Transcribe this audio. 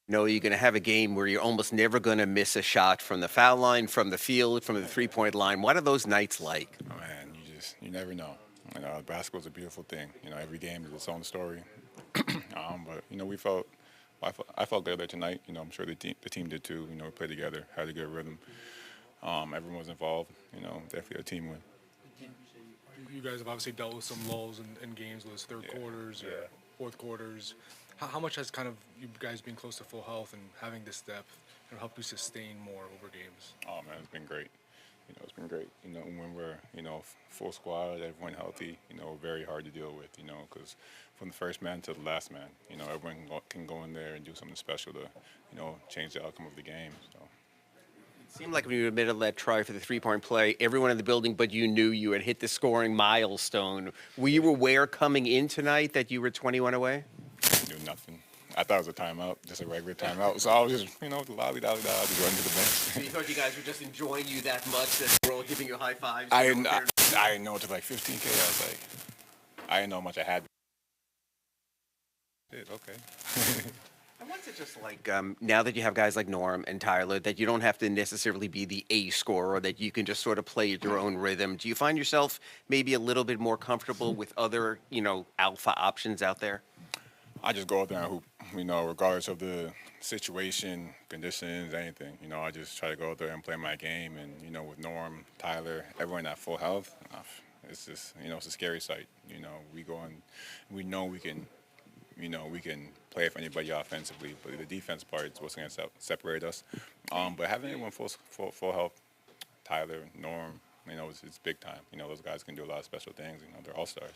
know you're going to have a game where you're almost never going to miss a shot from the foul line, from the field, from the three-point line. What are those nights like? Oh, man, you never know. Basketball's a beautiful thing. Every game is its own story. But I felt good there tonight. I'm sure the team did too. We played together, had a good rhythm. Everyone was involved. Definitely a team win. You guys have obviously dealt with some lulls in games, with third Yeah, quarters or yeah. fourth quarters. How much has kind of you guys being close to full health and having this depth helped you sustain more over games? Oh man, it's been great. It's been great. When we're full squad, everyone healthy. Very hard to deal with. Because from the first man to the last man, everyone can go in there and do something special to change the outcome of the game. So. It seemed like when you admitted that try for the three-point play, everyone in the building but you knew you had hit the scoring milestone. Were you aware coming in tonight that you were 21 away? Do nothing. I thought it was a timeout, just a regular timeout. So I was just, lolly dolly dolly, just running to the So you bench. thought you guys were just enjoying you that much that they were all giving you high fives? I didn't, I, I didn't know it took like 15K. I was like, I didn't know how much I had. Shit, okay. I want to just like now that you have guys like Norm and Tyler, that you don't have to necessarily be the A scorer, that you can just sort of play at your own rhythm. Do you find yourself maybe a little bit more comfortable with other, alpha options out there? I just go out there and hoop, regardless of the situation, conditions, anything. I just try to go out there and play my game. And, with Norm, Tyler, everyone at full health, it's just, it's a scary sight. We go and we know we can play for anybody offensively, but the defense part is what's going to separate us. But having everyone full health, Tyler, Norm, it's big time. Those guys can do a lot of special things. They're all stars.